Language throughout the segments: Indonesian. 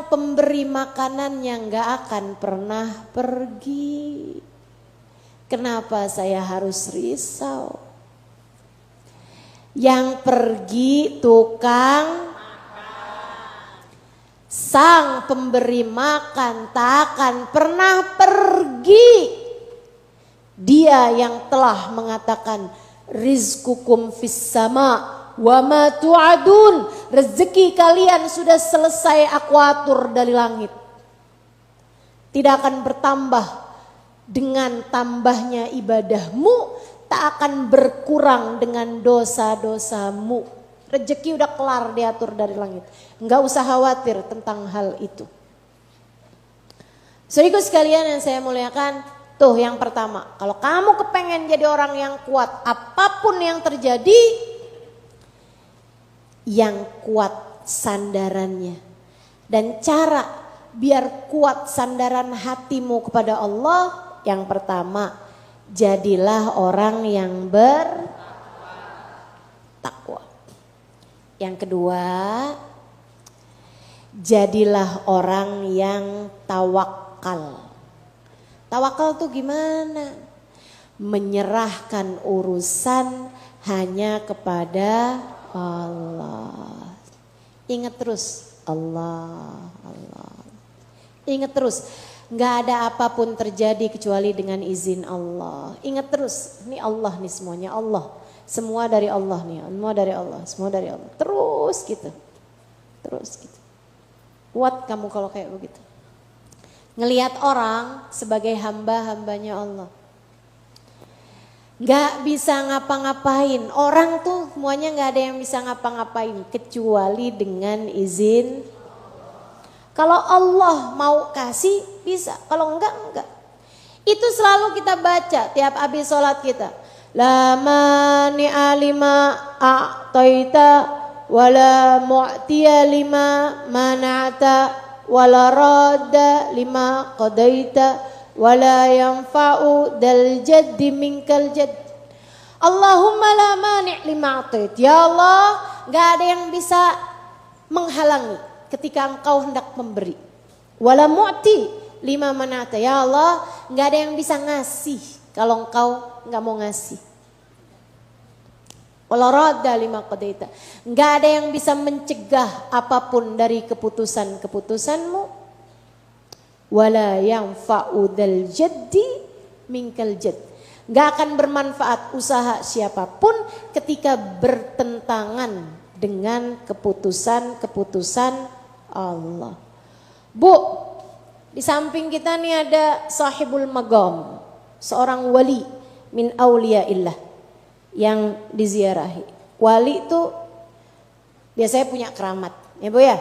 sang pemberi makanan yang gak akan pernah pergi. Kenapa saya harus risau? Yang pergi tukang sang pemberi makan tak akan pernah pergi. Dia yang telah mengatakan rizqukum fis sama wa ma tu'adun. Rezeki kalian sudah selesai aku atur dari langit. Tidak akan bertambah dengan tambahnya ibadahmu, tak akan berkurang dengan dosa-dosamu. Rezeki udah kelar diatur dari langit. Enggak usah khawatir tentang hal itu. Saudaraku sekalian yang saya muliakan, tuh yang pertama, kalau kamu kepengen jadi orang yang kuat, apapun yang terjadi, yang kuat sandarannya. Dan cara biar kuat sandaran hatimu kepada Allah, yang pertama, jadilah orang yang bertakwa. Yang kedua, jadilah orang yang tawakal. Tawakal tuh gimana? Menyerahkan urusan hanya kepada Allah. Ingat terus Allah. Ingat terus, gak ada apapun terjadi kecuali dengan izin Allah. Ingat terus, ini Allah nih semuanya Allah. Semua dari Allah nih, semua dari Allah, semua dari Allah. Terus gitu. Kuat kamu kalau kayak begitu. Ngelihat orang sebagai hamba-hambanya Allah. Gak bisa ngapa-ngapain. Orang tuh semuanya gak ada yang bisa ngapa-ngapain. Kecuali dengan izin. Kalau Allah mau kasih bisa. Kalau enggak. Itu selalu kita baca tiap habis sholat kita. La mani'a lima a'taita wala mu'tiya lima mana'ata. Wala radda lima qadaita wala yanfa'u dal jaddi minkal jadd. Allahumma la mani' lima atait. Ya Allah, gak ada yang bisa menghalangi ketika engkau hendak memberi. Wala mu'ti lima manata. Ya Allah, gak ada yang bisa ngasih kalau engkau gak mau ngasih. Wala radda lima qadaita. Enggak ada yang bisa mencegah apapun dari keputusan-keputusanmu. Wala yanfa'u dzal jaddi minkal jadd. Enggak akan bermanfaat usaha siapapun ketika bertentangan dengan keputusan-keputusan Allah. Bu, di samping kita nih ada sahibul magam, seorang wali min auliyaillah yang diziarahi. Wali itu biasanya punya keramat, ya Bu ya.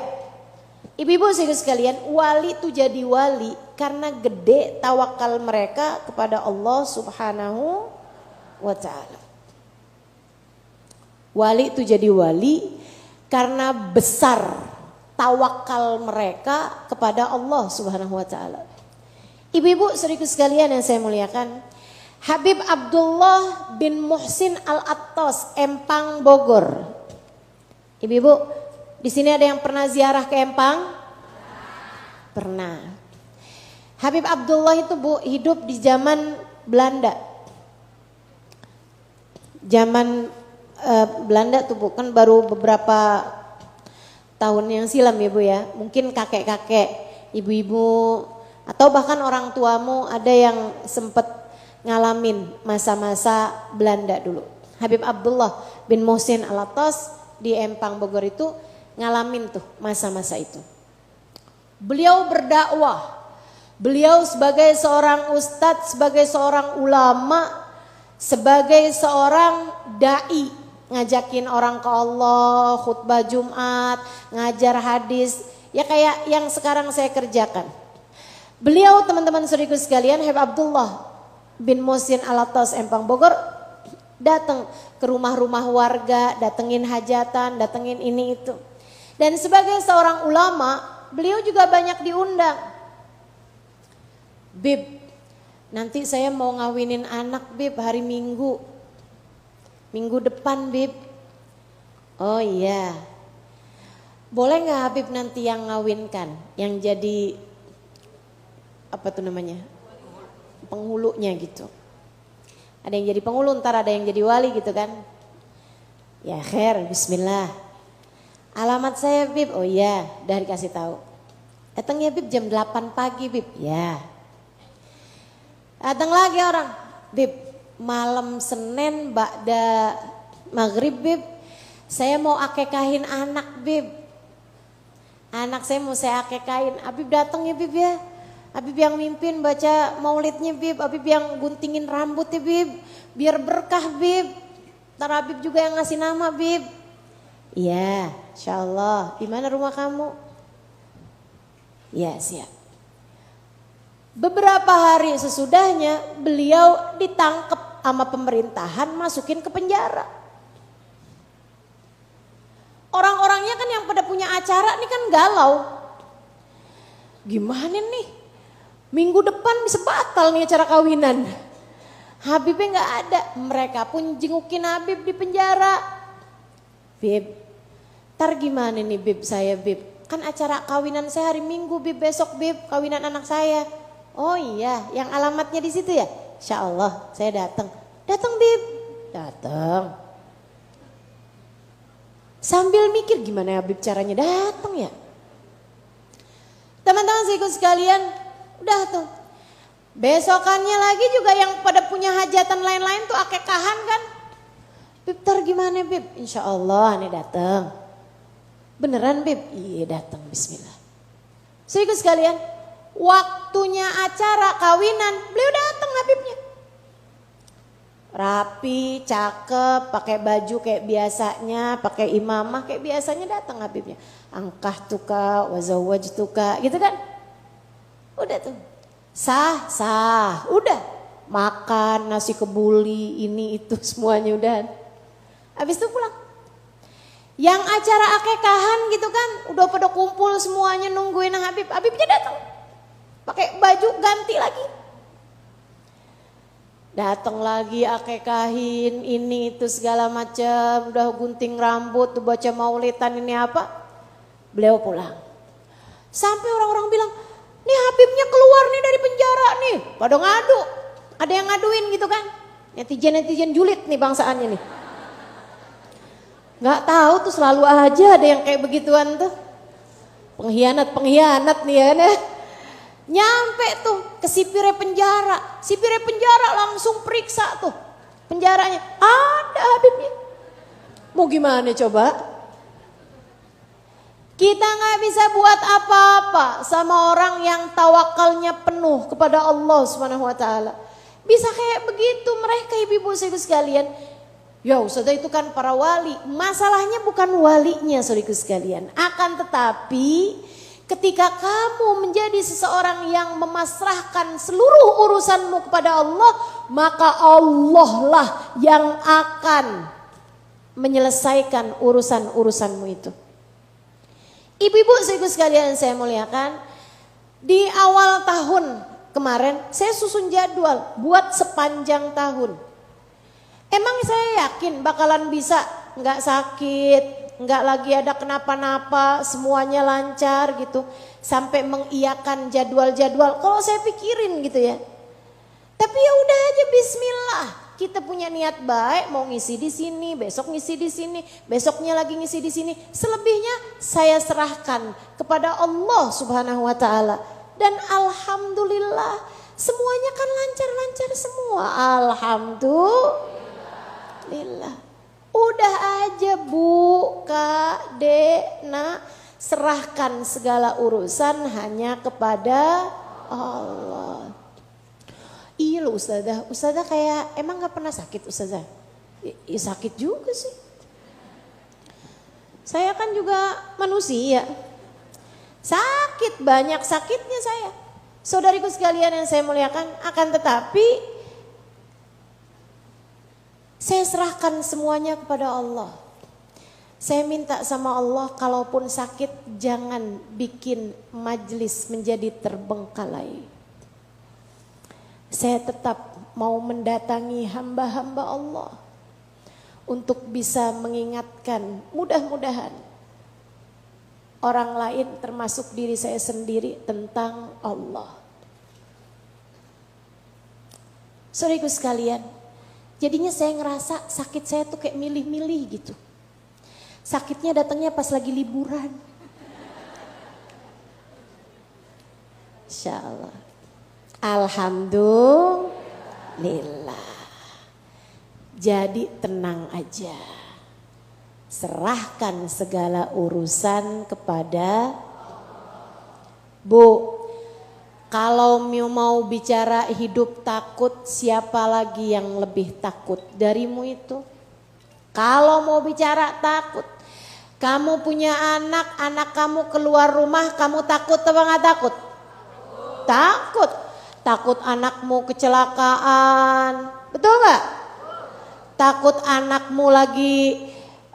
Ibu-ibu sekalian, wali itu jadi wali karena gede tawakal mereka kepada Allah Subhanahu wa taala. Wali itu jadi wali karena besar tawakal mereka kepada Allah Subhanahu wa taala. Ibu-ibu sekalian yang saya muliakan, Habib Abdullah bin Muhsin Al-Attas, Empang, Bogor. Ibu-ibu, di sini ada yang pernah ziarah ke Empang? Pernah. Habib Abdullah itu Bu hidup di zaman Belanda. Zaman Belanda tuh Bu kan baru beberapa tahun yang silam ya Bu ya. Mungkin kakek-kakek, ibu-ibu atau bahkan orang tuamu ada yang sempat ngalamin masa-masa Belanda dulu. Habib Abdullah bin Muhsin Al-Attas di Empang Bogor itu ngalamin tuh masa-masa itu. Beliau berdakwah. Beliau sebagai seorang ustadz, sebagai seorang ulama, sebagai seorang dai, ngajakin orang ke Allah, khutbah Jumat, ngajar hadis, ya kayak yang sekarang saya kerjakan. Beliau teman-teman saudaraku sekalian, Habib Abdullah bin Muhsin Al-Attas Empang Bogor datang ke rumah-rumah warga, datengin hajatan, datengin ini itu. Dan sebagai seorang ulama, beliau juga banyak diundang. Bib, nanti saya mau ngawinin anak Bib hari Minggu. Minggu depan Bib. Oh iya. boleh nggak Habib nanti yang ngawinkan, yang jadi apa tuh namanya, penghulunya gitu. Ada yang jadi penghulu, ntar ada yang jadi wali gitu kan. Ya khair, bismillah. Alamat saya Bib, oh iya, udah dikasih tahu. Datang ya Bib jam 8 pagi Bib, ya. Datang lagi orang, Bib malam Senin ba'da maghrib Bib, saya mau akekahin anak Bib. Anak saya mau saya akekahin, Habib datang ya Bib ya. Habib yang mimpin baca maulidnya Bib, Habib yang guntingin rambutnya Bib, biar berkah Bib. Ntar Habib juga yang ngasih nama Bib. Iya, insyaallah. Di mana rumah kamu? Ya siap. Beberapa hari sesudahnya beliau ditangkap sama pemerintahan, masukin ke penjara. Orang-orangnya kan yang pada punya acara nih kan galau. Gimana nih? Minggu depan bisa batal nih acara kawinan. Habibnya nggak ada. Mereka pun jengukin Habib di penjara. Bib, ntar gimana nih Bib saya Bib? Kan acara kawinan saya hari Minggu Bib, besok Bib kawinan anak saya. Oh iya, yang alamatnya di situ ya? Insya Allah saya datang. Datang Bib, datang. Sambil mikir gimana Habib caranya datang ya? Teman-teman ikut sekalian, udah tuh. Besokannya lagi juga yang pada punya hajatan lain-lain tuh akekahan kan. Bib ntar gimana Bib? Insya Allah nih datang. Beneran Bib? Iya datang, bismillah. Ikut sekalian, waktunya acara kawinan, beliau datang Habibnya. Rapi, cakep, pakai baju kayak biasanya, pakai imamah kayak biasanya datang Habibnya. Angkah tuka, wazawaj tuka, gitu kan? Udah tuh, sah, udah. Makan nasi kebuli, ini itu semuanya udah. Habis itu pulang. Yang acara akekahan gitu kan, udah pada kumpul semuanya nungguin Habib. Habibnya datang, pakai baju ganti lagi. Datang lagi akekahin ini itu segala macam, udah gunting rambut, tuh baca maulidan ini apa. Beliau pulang. Sampai orang-orang bilang, nih Habibnya keluar nih dari penjara nih. Pada ngadu, ada yang ngaduin gitu kan. Netizen julid nih bangsaannya nih. Gak tahu tuh selalu aja ada yang kayak begituan tuh. Pengkhianat nih ya. Nyampe tuh ke sipirnya penjara. Sipirnya penjara langsung periksa tuh penjaranya. Ada Habibnya. Mau gimana coba? Kita gak bisa buat apa-apa sama orang yang tawakalnya penuh kepada Allah SWT. Bisa kayak begitu mereka ibu-ibu sekalian. Ya Ustazah itu kan para wali. Masalahnya bukan walinya saudaraku sekalian. Akan tetapi ketika kamu menjadi seseorang yang memasrahkan seluruh urusanmu kepada Allah, maka Allah lah yang akan menyelesaikan urusan-urusanmu itu. Ibu-ibu sekalian saya muliakan, di awal tahun kemarin saya susun jadwal buat sepanjang tahun. Emang saya yakin bakalan bisa nggak sakit, nggak lagi ada kenapa-napa, semuanya lancar gitu, sampai mengiyakan jadwal-jadwal. Kalau saya pikirin gitu ya. Tapi ya udah aja Bismillah. Kita punya niat baik, mau ngisi di sini, besok ngisi di sini, besoknya lagi ngisi di sini. Selebihnya saya serahkan kepada Allah Subhanahu Wa Taala. Dan alhamdulillah semuanya kan lancar-lancar semua. Alhamdulillah. Udah aja Bu, Kak, Dek, Nak, serahkan segala urusan hanya kepada Allah. Iya loh Ustazah kayak emang gak pernah sakit Ustazah? Ya sakit juga sih. Saya kan juga manusia. Sakit, banyak sakitnya saya. Saudariku sekalian yang saya muliakan, akan tetapi saya serahkan semuanya kepada Allah. Saya minta sama Allah kalaupun sakit jangan bikin majelis menjadi terbengkalai. Saya tetap mau mendatangi hamba-hamba Allah untuk bisa mengingatkan, mudah-mudahan orang lain termasuk diri saya sendiri tentang Allah. Saudaraku sekalian, jadinya saya ngerasa sakit saya tuh kayak milih-milih gitu. Sakitnya datangnya pas lagi liburan. Insya Allah. Alhamdulillah. Jadi tenang aja. Serahkan segala urusan kepada Bu. Kalau mau bicara hidup takut, siapa lagi yang lebih takut darimu itu? Kalau mau bicara takut, kamu punya anak, anak kamu keluar rumah, kamu takut apa nggak takut? Takut. Takut anakmu kecelakaan, betul nggak? Takut anakmu lagi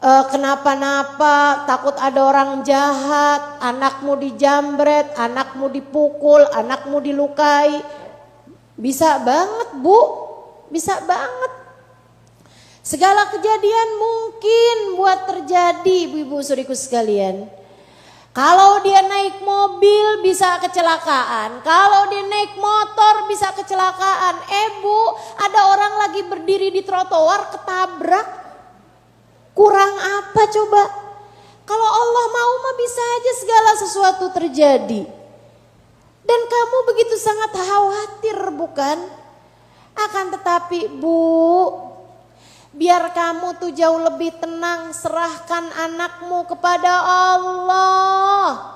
kenapa-napa, takut ada orang jahat, anakmu dijambret, anakmu dipukul, anakmu dilukai. Bisa banget Bu, bisa banget. Segala kejadian mungkin buat terjadi ibu-ibu saudariku sekalian. Kalau dia naik mobil bisa kecelakaan, kalau dia naik motor bisa kecelakaan. Bu, ada orang lagi berdiri di trotoar ketabrak. Kurang apa coba? Kalau Allah mau mah bisa aja segala sesuatu terjadi. Dan kamu begitu sangat khawatir bukan? Akan tetapi Bu, biar kamu tuh jauh lebih tenang, serahkan anakmu kepada Allah.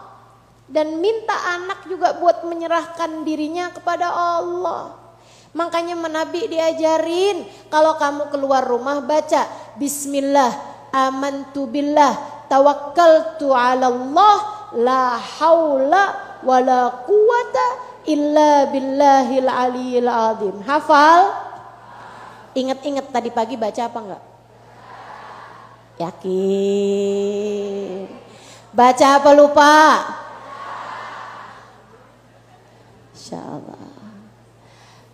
Dan minta anak juga buat menyerahkan dirinya kepada Allah. Makanya Nabi diajarin, kalau kamu keluar rumah baca Bismillah, amantu billah, tawakkaltu ala Allah, la haula wala quwata illa billahil aliyil azim. Hafal? Ingat-ingat tadi pagi baca apa enggak? Yakin. Baca apa lupa? Insyaallah.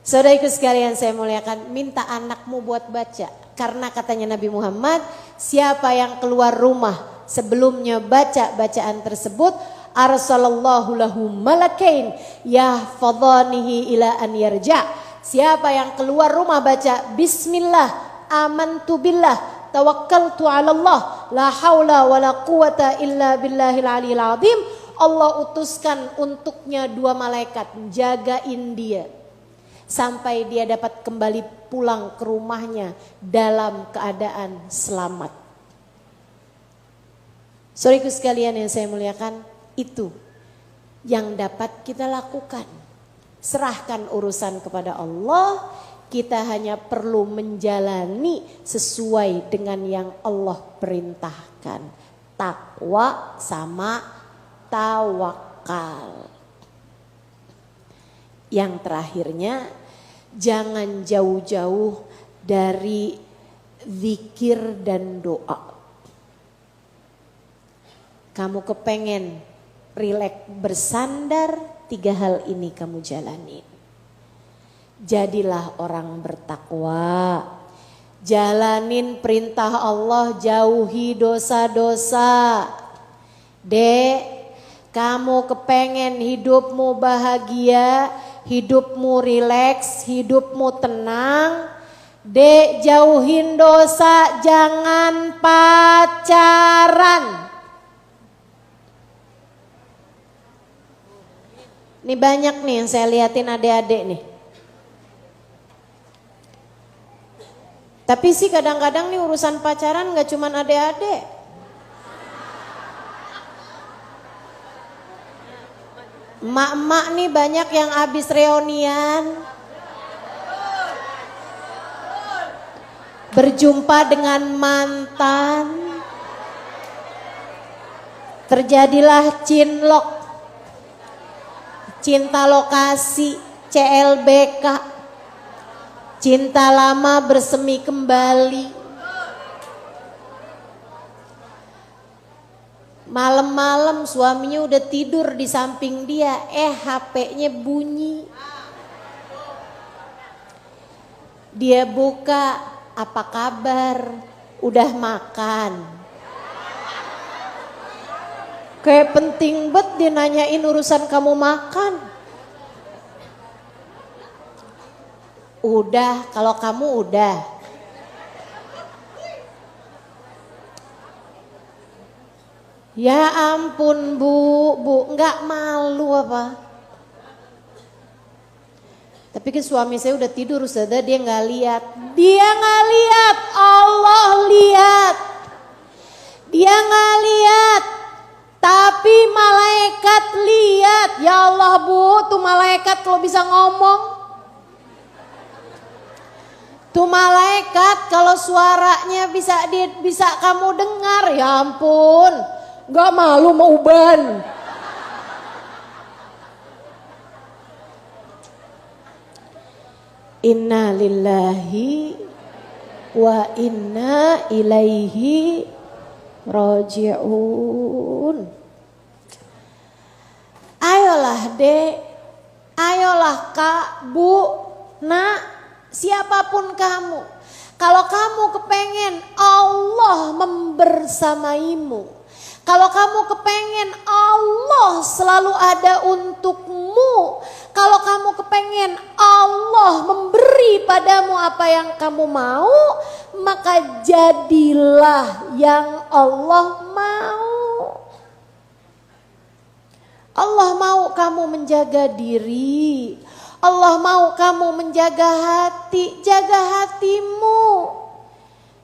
Saudaraku sekalian saya muliakan, minta anakmu buat baca. Karena katanya Nabi Muhammad, siapa yang keluar rumah sebelumnya baca bacaan tersebut, arsalallahu lahu malakain yahfadhanihi ila an yarja'. Siapa yang keluar rumah baca Bismillah, amantu billah, tawakkaltu ala Allah, la haula wa la quwata illa billahil aliyil azim. Allah utuskan untuknya 2 malaikat jagain dia sampai dia dapat kembali pulang ke rumahnya dalam keadaan selamat. Saudaraku sekalian yang saya muliakan, itu yang dapat kita lakukan. Serahkan urusan kepada Allah, kita hanya perlu menjalani sesuai dengan yang Allah perintahkan. Takwa sama tawakal. Yang terakhirnya, jangan jauh-jauh dari zikir dan doa. Kamu kepengen rileks bersandar, 3 hal ini kamu jalani. Jadilah orang bertakwa. Jalanin perintah Allah, jauhi dosa-dosa. Dek, kamu kepengen hidupmu bahagia, hidupmu rileks, hidupmu tenang. Dek, jauhin dosa, jangan pacaran. Ini banyak nih yang saya liatin adik-adik nih. Tapi sih kadang-kadang nih urusan pacaran gak cuman adik-adik. Emak-emak nih banyak yang habis reunian. Berjumpa dengan mantan. Terjadilah cinlok. Cinta lokasi, CLBK, cinta lama bersemi kembali. Malam-malam suaminya udah tidur di samping dia, HP-nya bunyi. Dia buka, apa kabar? Udah makan? Kayak penting bet dia nanyain urusan kamu makan. Udah, kalau kamu udah. Ya ampun bu, nggak malu apa? Tapi kan suami saya udah tidur, Ustazah, dia nggak lihat. Dia nggak lihat, Allah lihat. Dia nggak lihat, tapi malaikat lihat. Ya Allah bu, tuh malaikat kalau bisa ngomong. Tuh malaikat kalau suaranya bisa kamu dengar. Ya ampun, nggak malu mau uban. Inna lillahi wa inna ilaihi raji'un. Ayolah dek, ayolah kak, bu, nak, siapapun kamu. Kalau kamu kepengen Allah membersamaimu, kalau kamu kepengen Allah selalu ada untukmu, kalau kamu kepengen Allah memberi padamu apa yang kamu mau, maka jadilah yang Allah mau. Allah mau kamu menjaga diri, Allah mau kamu menjaga hati, jaga hatimu.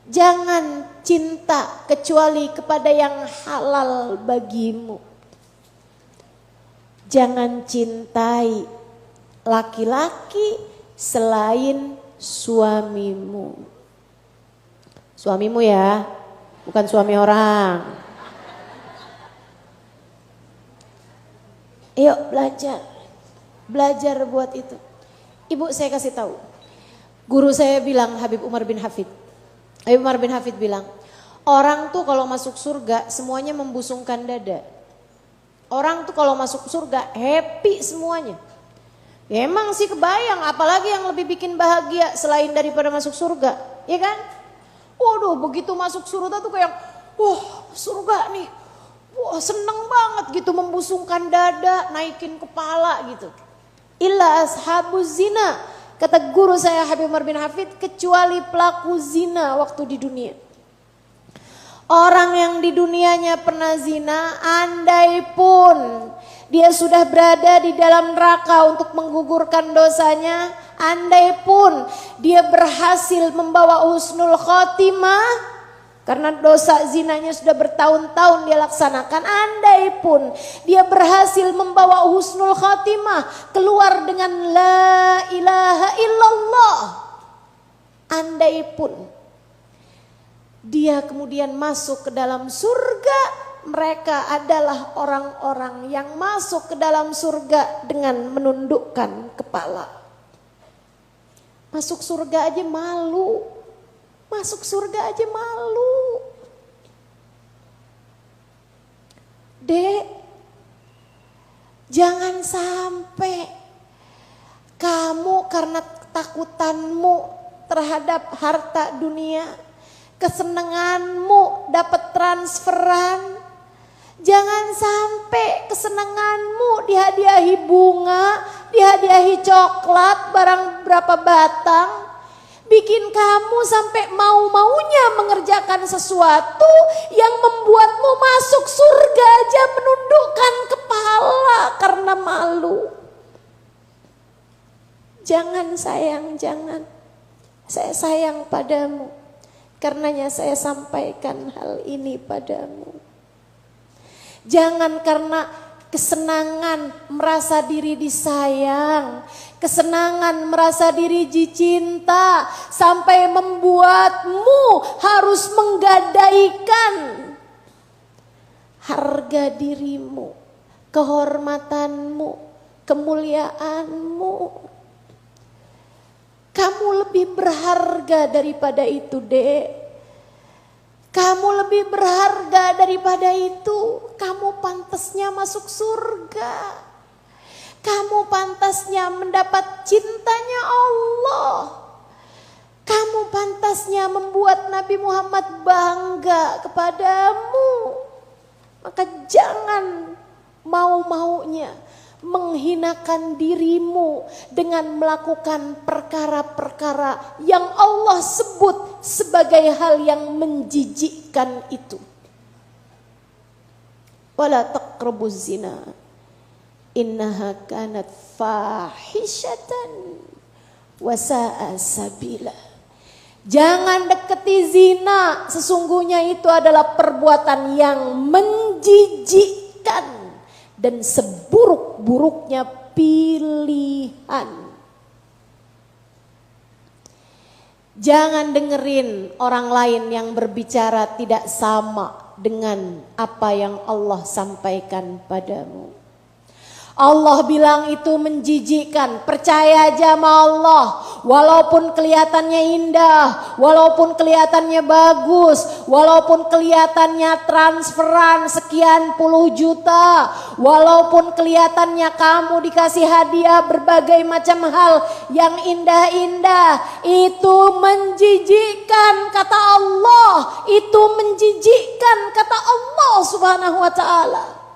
Jangan cinta kecuali kepada yang halal bagimu. Jangan cintai laki-laki selain suamimu. Suamimu ya, bukan suami orang. Ayo belajar. Belajar buat itu. Ibu saya kasih tahu. Guru saya bilang, Habib Umar bin Hafid. Habib Umar bin Hafid bilang, orang tuh kalau masuk surga semuanya membusungkan dada. Orang tuh kalau masuk surga happy semuanya. Ya emang sih kebayang, apalagi yang lebih bikin bahagia selain daripada masuk surga, ya kan? Waduh, begitu masuk surga tuh kayak, wah surga nih, wah seneng banget gitu, membusungkan dada, naikin kepala gitu. Illa ashabuz zina, kata guru saya Habib Umar bin Hafid, kecuali pelaku zina waktu di dunia. Orang yang di dunianya pernah zina, andai pun dia sudah berada di dalam neraka untuk menggugurkan dosanya, andai pun dia berhasil membawa husnul khotimah, karena dosa zinanya sudah bertahun-tahun dia laksanakan, andai pun dia berhasil membawa husnul khotimah, keluar dengan la ilaha illallah, andai pun dia kemudian masuk ke dalam surga, mereka adalah orang-orang yang masuk ke dalam surga dengan menundukkan kepala. Masuk surga aja malu. Masuk surga aja malu. Dek, jangan sampai kamu karena ketakutanmu terhadap harta dunia, kesenanganmu dapat transferan, jangan sampai kesenanganmu dihadiahi bunga, dihadiahi coklat, barang berapa batang, bikin kamu sampai mau-maunya mengerjakan sesuatu yang membuatmu masuk surga aja menundukkan kepala karena malu. Jangan sayang, jangan. Saya sayang padamu. Karenanya saya sampaikan hal ini padamu. Jangan karena kesenangan merasa diri disayang, kesenangan merasa diri dicinta, sampai membuatmu harus menggadaikan harga dirimu, kehormatanmu, kemuliaanmu. Kamu lebih berharga daripada itu, Dek. Kamu lebih berharga daripada itu. Kamu pantasnya masuk surga. Kamu pantasnya mendapat cintanya Allah. Kamu pantasnya membuat Nabi Muhammad bangga kepadamu. Maka jangan mau-maunya menghinakan dirimu dengan melakukan perkara-perkara yang Allah sebut sebagai hal yang menjijikkan itu. Wala taqrabuz zina innaha kanat fahishatan wa sa'a sabila. Jangan deketi zina, sesungguhnya itu adalah perbuatan yang menjijikkan dan seburuk-buruknya pilihan. Jangan dengerin orang lain yang berbicara tidak sama dengan apa yang Allah sampaikan padamu. Allah bilang itu menjijikkan, percaya aja sama Allah. Walaupun kelihatannya indah, walaupun kelihatannya bagus, walaupun kelihatannya transferan sekian puluh juta, walaupun kelihatannya kamu dikasih hadiah berbagai macam hal yang indah-indah, itu menjijikkan kata Allah, itu menjijikkan kata Allah Subhanahu wa ta'ala.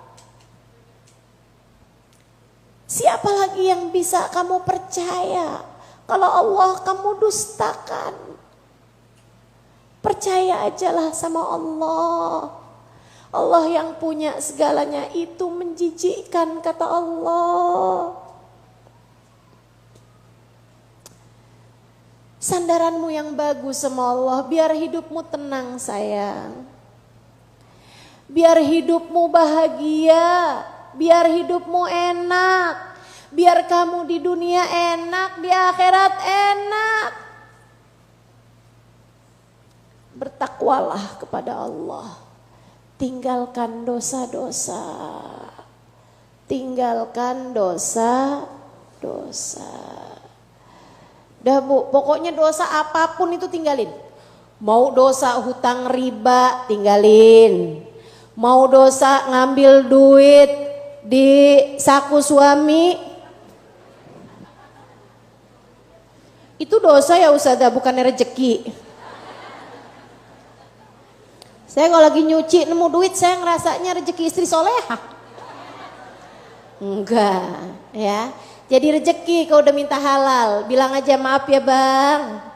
Siapa lagi yang bisa kamu percaya kalau Allah kamu dustakan? Percaya ajalah sama Allah. Allah yang punya segalanya, itu menjijikkan kata Allah. Sandaranmu yang bagus sama Allah, biar hidupmu tenang sayang. Biar hidupmu bahagia. Biar hidupmu enak, biar kamu di dunia enak, di akhirat enak. Bertakwalah kepada Allah. Tinggalkan dosa-dosa. Tinggalkan dosa-dosa. Dah Bu, pokoknya dosa apapun itu tinggalin. Mau dosa hutang riba, tinggalin. Mau dosa ngambil duit di saku suami, itu dosa ya Ustazah, bukannya rezeki. Saya kalau lagi nyuci nemu duit, saya ngerasanya rezeki istri soleha. Enggak ya, jadi rezeki kalau udah minta halal. Bilang aja maaf ya bang,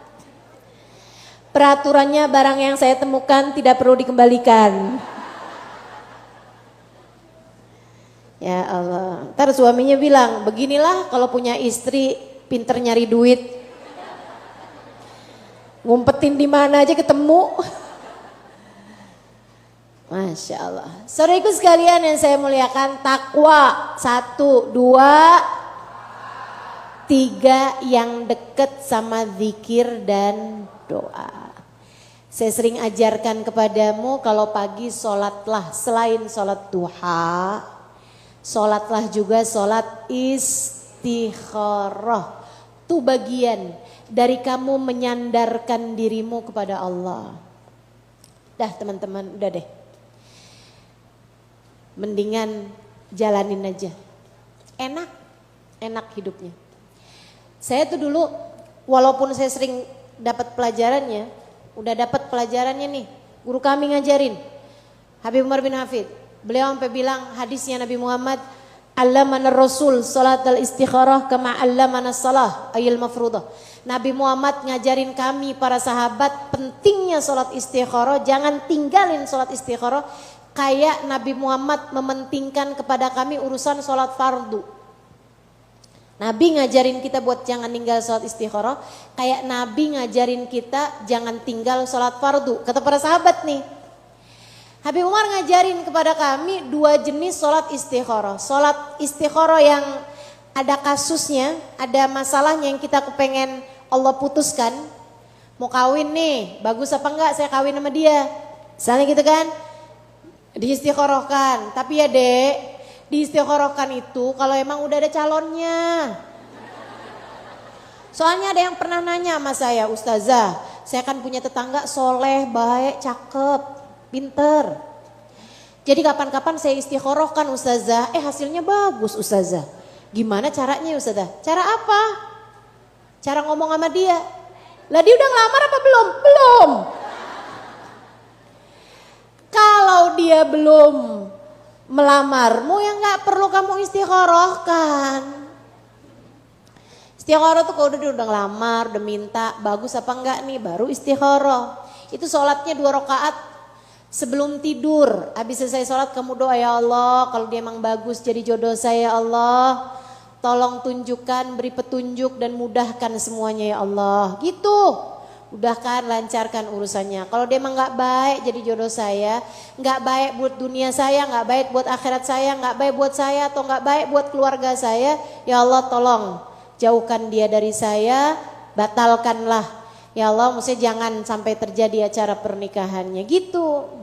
peraturannya barang yang saya temukan tidak perlu dikembalikan. Ya Allah, ntar suaminya bilang, beginilah kalau punya istri pinter nyari duit, ngumpetin di mana aja ketemu. Masya Allah. Saudaraku sekalian yang saya muliakan, takwa 1, 2, 3 yang deket sama zikir dan doa. Saya sering ajarkan kepadamu, kalau pagi sholatlah selain sholat duha, sholatlah juga sholat istikharah. Itu bagian dari kamu menyandarkan dirimu kepada Allah. Dah teman-teman, udah deh. Mendingan jalanin aja. Enak, enak hidupnya. Saya tuh dulu, walaupun saya sering dapat pelajarannya, udah dapat pelajarannya nih, guru kami ngajarin, Habib Umar bin Hafid. Beliau sampai bilang hadisnya Nabi Muhammad, allamana Rasul salat al-istikharah kama allamana salah ayil mafruḍah. Nabi Muhammad ngajarin kami para sahabat pentingnya salat istikharah, jangan tinggalin salat istikharah kayak Nabi Muhammad mementingkan kepada kami urusan salat fardu. Nabi ngajarin kita buat jangan tinggal salat istikharah kayak Nabi ngajarin kita jangan tinggal salat fardu. Kata para sahabat nih, Habib Umar ngajarin kepada kami 2 jenis sholat istikharah. Sholat istikharah yang ada kasusnya, ada masalahnya yang kita kepengen Allah putuskan. Mau kawin nih, bagus apa enggak saya kawin sama dia. Misalnya gitu kan, diistikharahkan. Tapi ya dek, diistikharahkan itu kalau emang udah ada calonnya. Soalnya ada yang pernah nanya sama saya, Ustazah, saya kan punya tetangga soleh, baik, cakep, pinter. Jadi kapan-kapan saya istikharahkan Ustazah, hasilnya bagus Ustazah. Gimana caranya Ustazah? Cara apa? Cara ngomong sama dia. Lah dia udah ngelamar apa belum? Belum. Kalau dia belum melamarmu yang gak perlu kamu istikharahkan. Istikharah tuh kalau udah ngelamar, udah minta bagus apa enggak nih, baru istikharah. Itu sholatnya 2 rakaat sebelum tidur. Habis selesai sholat kamu doa, ya Allah kalau dia emang bagus jadi jodoh saya, ya Allah tolong tunjukkan, beri petunjuk dan mudahkan semuanya ya Allah. Gitu, mudahkan, lancarkan urusannya. Kalau dia emang gak baik jadi jodoh saya, gak baik buat dunia saya, gak baik buat akhirat saya, gak baik buat saya, atau gak baik buat keluarga saya, ya Allah tolong jauhkan dia dari saya, batalkanlah ya Allah, maksudnya jangan sampai terjadi acara pernikahannya gitu.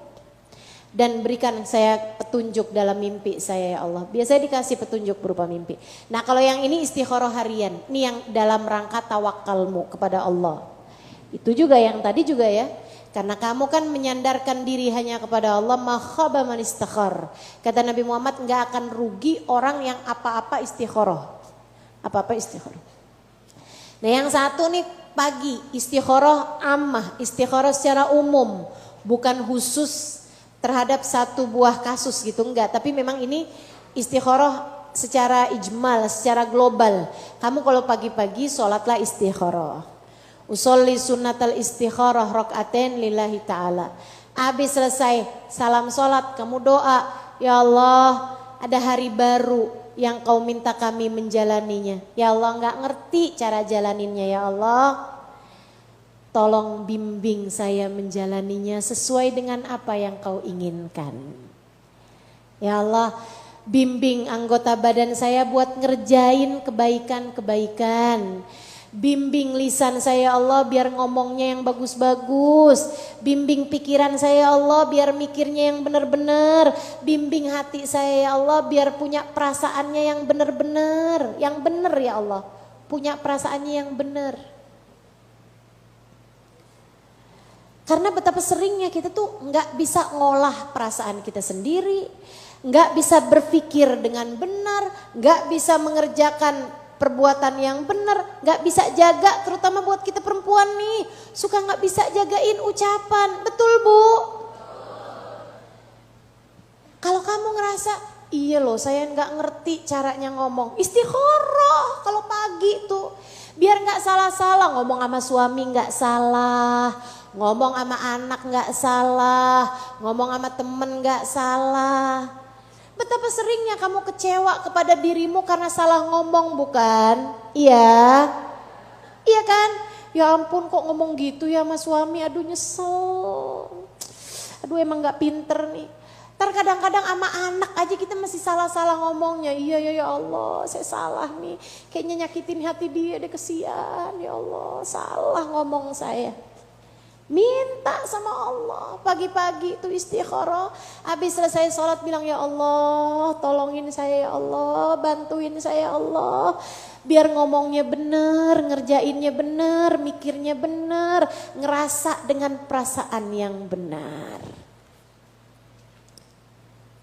Dan berikan saya petunjuk dalam mimpi saya ya Allah. Biasanya dikasih petunjuk berupa mimpi. Nah kalau yang ini istikharah harian, ini yang dalam rangka tawakalmu kepada Allah. Itu juga yang tadi juga ya, karena kamu kan menyandarkan diri hanya kepada Allah, ma khaba man istakhar. Kata Nabi Muhammad, nggak akan rugi orang yang apa-apa istikharah. Apa-apa istikharah. Nah yang satu nih pagi istikharah ammah, istikharah secara umum, bukan khusus terhadap satu buah kasus gitu, enggak. Tapi memang ini istikharah secara ijmal, secara global. Kamu kalau pagi-pagi sholatlah istikharah. Usolli sunnatal istikharah rok'atain lillahi ta'ala. Habis selesai salam sholat kamu doa, ya Allah ada hari baru yang kau minta kami menjalaninya. Ya Allah gak ngerti cara jalaninnya ya Allah. Tolong bimbing saya menjalaninya sesuai dengan apa yang kau inginkan. Ya Allah, bimbing anggota badan saya buat ngerjain kebaikan-kebaikan. Bimbing lisan saya Allah biar ngomongnya yang bagus-bagus. Bimbing pikiran saya Allah biar mikirnya yang benar-benar. Bimbing hati saya ya Allah biar punya perasaannya yang benar-benar. Yang benar ya Allah, punya perasaannya yang benar. Karena betapa seringnya kita tuh nggak bisa ngolah perasaan kita sendiri, nggak bisa berpikir dengan benar, nggak bisa mengerjakan perbuatan yang benar, nggak bisa jaga, terutama buat kita perempuan nih, suka nggak bisa jagain ucapan, betul Bu? Kalau kamu ngerasa, iya loh saya nggak ngerti caranya ngomong, istikharah kalau pagi tuh, biar nggak salah-salah, ngomong sama suami nggak salah. Ngomong sama anak gak salah, ngomong sama temen gak salah. Betapa seringnya kamu kecewa kepada dirimu karena salah ngomong bukan? Iya, iya kan? Ya ampun kok ngomong gitu ya sama suami, aduh nyesel. Aduh emang gak pinter nih. Ntar kadang-kadang sama anak aja kita masih salah-salah ngomongnya. Iya ya Allah saya salah nih, kayaknya nyakitin hati dia, dia kesian. Ya Allah salah ngomong saya. Minta sama Allah pagi-pagi itu istikharah. Habis selesai sholat bilang ya Allah tolongin saya ya Allah, bantuin saya ya Allah. Biar ngomongnya benar, ngerjainnya benar, mikirnya benar, ngerasa dengan perasaan yang benar.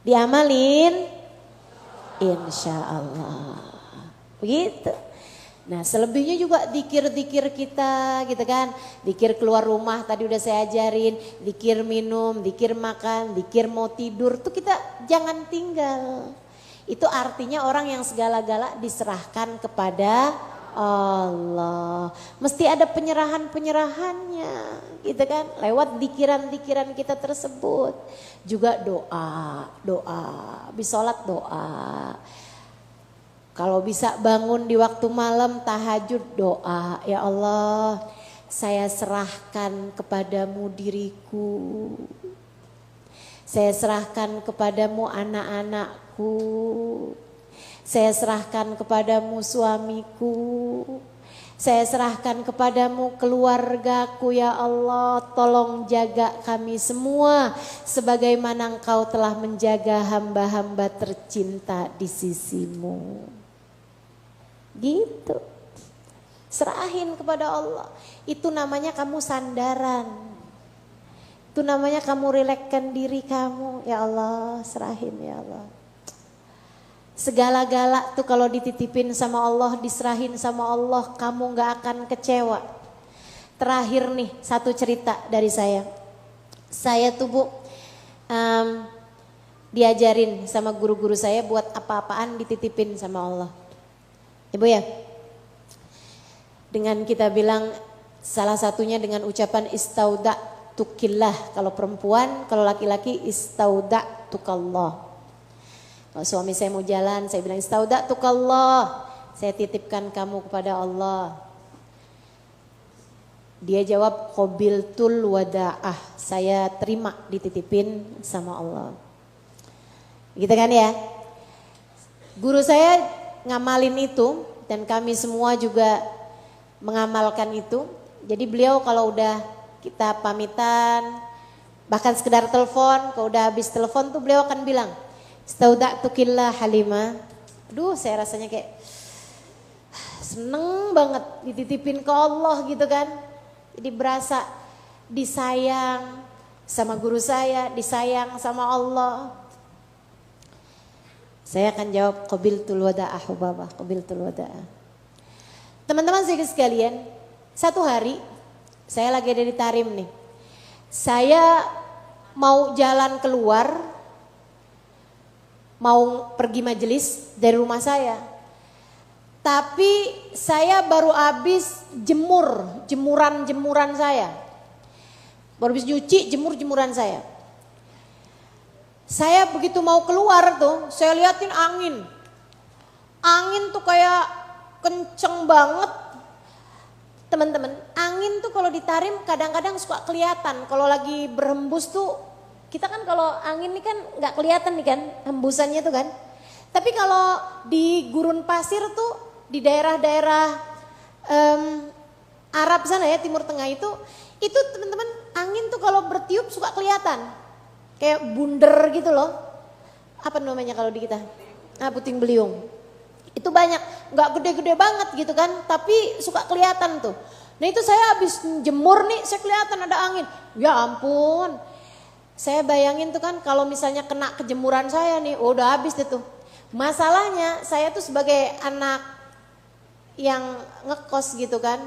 Diamalin insya Allah. Begitu. Nah selebihnya juga dikir-dikir kita gitu kan. Dikir keluar rumah tadi udah saya ajarin. Dikir minum, dikir makan, dikir mau tidur. Tuh kita jangan tinggal. Itu artinya orang yang segala-gala diserahkan kepada Allah. Mesti ada penyerahan-penyerahannya gitu kan. Lewat dikiran-dikiran kita tersebut. Juga doa. Habis sholat doa. Kalau bisa bangun di waktu malam tahajud doa, ya Allah saya serahkan kepadamu diriku, saya serahkan kepadamu anak-anakku, saya serahkan kepadamu suamiku, saya serahkan kepadamu keluargaku ya Allah, tolong jaga kami semua sebagaimana Engkau telah menjaga hamba-hamba tercinta di sisimu. Gitu, serahin kepada Allah. Itu namanya kamu sandaran. Itu namanya kamu rilekkan diri kamu. Ya Allah serahin ya Allah. Segala-gala tuh kalau dititipin sama Allah, diserahin sama Allah, kamu gak akan kecewa. Terakhir nih satu cerita dari saya. Saya tuh Bu diajarin sama guru-guru saya buat apa-apaan dititipin sama Allah. Ibu ya, dengan kita bilang salah satunya dengan ucapan istaudatukillah kalau perempuan, kalau laki-laki istaudatukallah. Kalau suami saya mau jalan, saya bilang istaudatukallah, saya titipkan kamu kepada Allah. Dia jawab qabiltul wada'ah, saya terima dititipin sama Allah. Gitu kan ya. Guru saya ngamalin itu dan kami semua juga mengamalkan itu. Jadi beliau kalau udah kita pamitan, bahkan sekedar telepon, kalau udah habis telepon tuh beliau akan bilang istauda'tukillah Halimah. Aduh, saya rasanya kayak seneng banget dititipin ke Allah gitu kan. Jadi berasa disayang sama guru saya, disayang sama Allah. Saya akan jawab qabiltul wada'ah hubabah, qabiltul wada'ah. Teman-teman sekalian, satu hari saya lagi ada di Tarim nih. Saya mau jalan keluar, mau pergi majelis dari rumah saya. Tapi saya baru habis jemuran saya. Baru habis nyuci jemuran saya. Saya begitu mau keluar tuh, saya liatin angin. Angin tuh kayak kenceng banget. Teman-teman, angin tuh kalau di Tarim kadang-kadang suka kelihatan. Kalau lagi berhembus tuh, kita kan kalau angin ini kan gak kelihatan nih kan, hembusannya tuh kan. Tapi kalau di gurun pasir tuh, di daerah-daerah Arab sana ya, Timur Tengah itu teman-teman angin tuh kalau bertiup suka kelihatan. Kayak bunder gitu loh. Apa namanya kalau di kita? Puting beliung. Itu banyak, gak gede-gede banget gitu kan, tapi suka kelihatan tuh. Nah itu saya habis jemur nih, saya kelihatan ada angin. Ya ampun. Saya bayangin tuh kan kalau misalnya kena kejemuran saya nih, udah habis deh tuh. Masalahnya saya tuh sebagai anak yang ngekos gitu kan,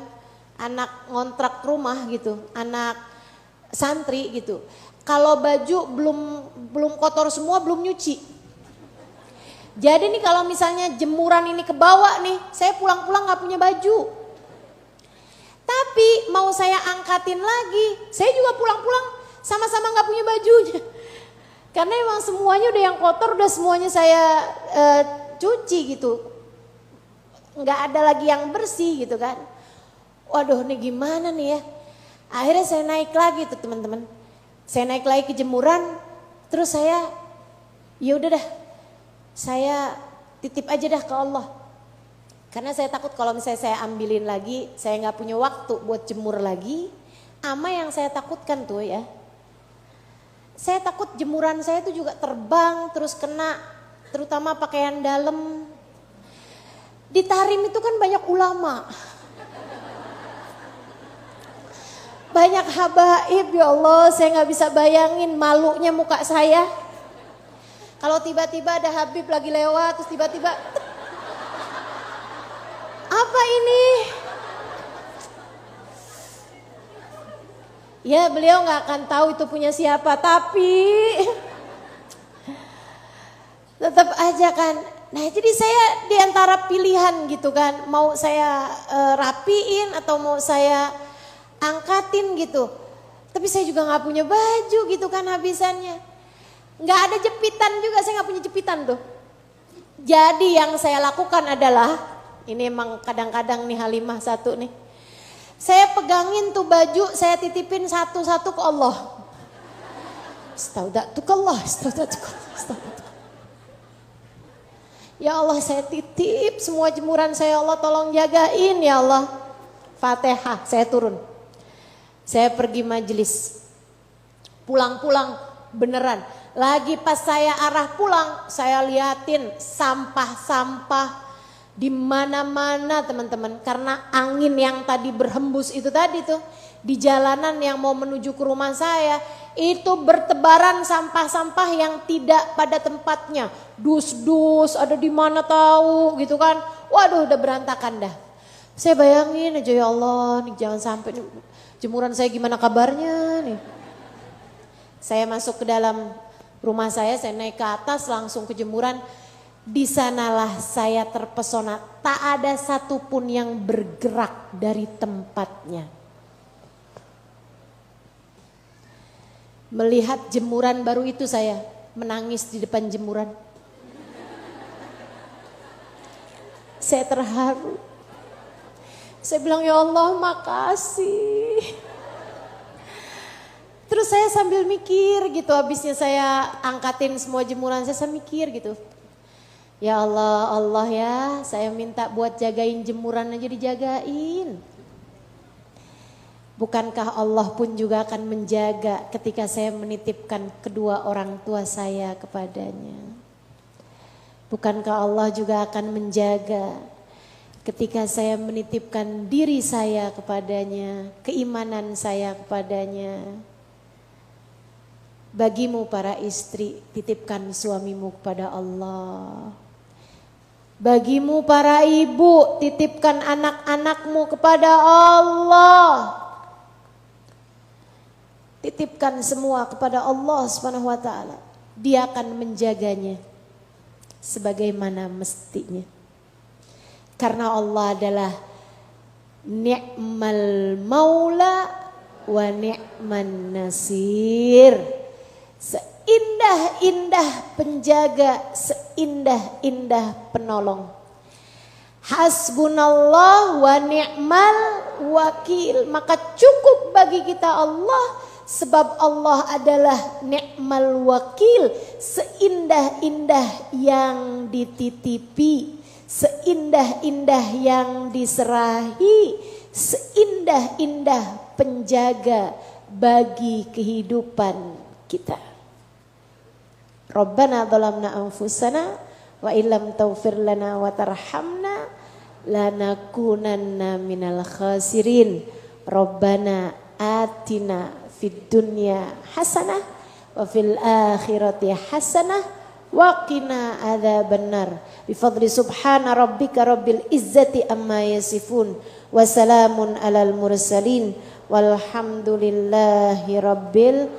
anak ngontrak rumah gitu, anak santri gitu. Kalau baju belum kotor semua, belum nyuci. Jadi nih kalau misalnya jemuran ini ke bawah nih, saya pulang-pulang gak punya baju. Tapi mau saya angkatin lagi, saya juga pulang-pulang sama-sama gak punya bajunya. Karena emang semuanya udah yang kotor, udah semuanya saya cuci gitu. Gak ada lagi yang bersih gitu kan. Waduh nih gimana nih ya. Akhirnya saya naik lagi tuh teman-teman. Saya naik lagi ke jemuran, terus saya ya udah dah, saya titip aja dah ke Allah. Karena saya takut kalau misalnya saya ambilin lagi, saya nggak punya waktu buat jemur lagi. Ama yang saya takutkan tuh ya, saya takut jemuran saya tuh juga terbang terus kena, terutama pakaian dalam. Di Tarim itu kan banyak ulama. Banyak habaib, ya Allah, saya gak bisa bayangin malunya muka saya. Kalau tiba-tiba ada habib lagi lewat, terus tiba-tiba, apa ini? Ya beliau gak akan tahu itu punya siapa, tapi tetap aja kan. Nah jadi saya diantara pilihan gitu kan, mau saya rapiin atau mau saya angkatin gitu. Tapi saya juga gak punya baju gitu kan habisannya. Gak ada jepitan juga, saya gak punya jepitan tuh. Jadi yang saya lakukan adalah, ini emang kadang-kadang nih Halimah satu nih. Saya pegangin tuh baju, saya titipin satu-satu ke Allah. Astaghfirullah, astaghfirullah. Ya Allah saya titip semua jemuran saya, Allah tolong jagain ya Allah. Fatihah, saya turun. Saya pergi majelis. Pulang-pulang beneran. Lagi pas saya arah pulang, saya liatin sampah-sampah di mana-mana teman-teman. Karena angin yang tadi berhembus itu tadi tuh, di jalanan yang mau menuju ke rumah saya, itu bertebaran sampah-sampah yang tidak pada tempatnya. Dus-dus ada di mana tahu gitu kan. Waduh udah berantakan dah. Saya bayangin aja ya Allah, nih jangan sampai nih, jemuran saya gimana kabarnya nih. Saya masuk ke dalam rumah saya naik ke atas langsung ke jemuran. Di sanalah saya terpesona, tak ada satupun yang bergerak dari tempatnya. Melihat jemuran baru itu saya menangis di depan jemuran. Saya terharu. Saya bilang, ya Allah makasih. Terus saya sambil mikir gitu, habisnya saya angkatin semua jemuran, saya mikir gitu. Ya Allah, Allah ya, saya minta buat jagain jemuran aja dijagain. Bukankah Allah pun juga akan menjaga ketika saya menitipkan kedua orang tua saya kepadanya. Bukankah Allah juga akan menjaga ketika saya menitipkan diri saya kepadanya, keimanan saya kepadanya. Bagimu para istri, titipkan suamimu kepada Allah. Bagimu para ibu, titipkan anak-anakmu kepada Allah. Titipkan semua kepada Allah Subhanahu wa taala. Dia akan menjaganya sebagaimana mestinya. Karena Allah adalah ni'mal maula wa ni'man nasir. Seindah-indah penjaga, seindah-indah penolong. Hasbunallah wa ni'mal wakil. Maka cukup bagi kita Allah, sebab Allah adalah ni'mal wakil. Seindah-indah yang dititipi, seindah-indah yang diserahi, seindah-indah penjaga bagi kehidupan kita. Rabbana dhalamna anfusana wa illam taghfir lana wa tarhamna lanakunanna minal khasirin. Rabbana atina fid dunya hasanah wa fil akhirati hasanah wa qina adzabannar. Bi fadli subhana rabbika rabbil izzati amma yasifun wa salamun alal mursalin walhamdulillahi rabbil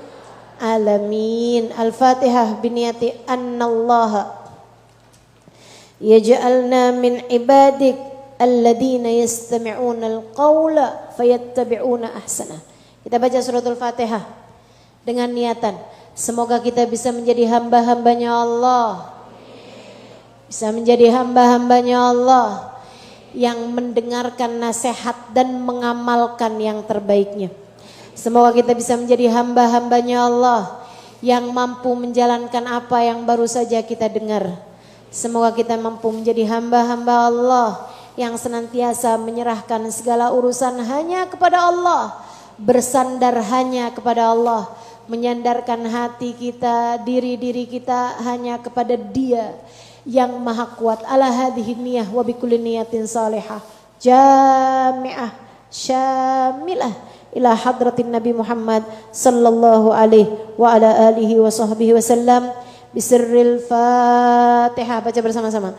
alamin. Al-Fatihah biniyati annallaha yaj'alna min ibadik alladhina yastami'una al-qawla fayattabi'una ahsana. Kita baca suratul Fatihah dengan niatan semoga kita bisa menjadi hamba-hambanya Allah. Bisa menjadi hamba-hambanya Allah yang mendengarkan nasihat dan mengamalkan yang terbaiknya. Semoga kita bisa menjadi hamba-hambanya Allah yang mampu menjalankan apa yang baru saja kita dengar. Semoga kita mampu menjadi hamba-hamba Allah yang senantiasa menyerahkan segala urusan hanya kepada Allah, bersandar hanya kepada Allah, menyandarkan hati kita, diri-diri kita hanya kepada Dia yang maha kuat. Ala hadhihi niyah wa bikulli niyatin salihah jami'ah syamilah ila hadratin Nabi Muhammad sallallahu alaihi wa ala alihi wa sahbihi wasallam bisirril Fatihah. Baca bersama-sama.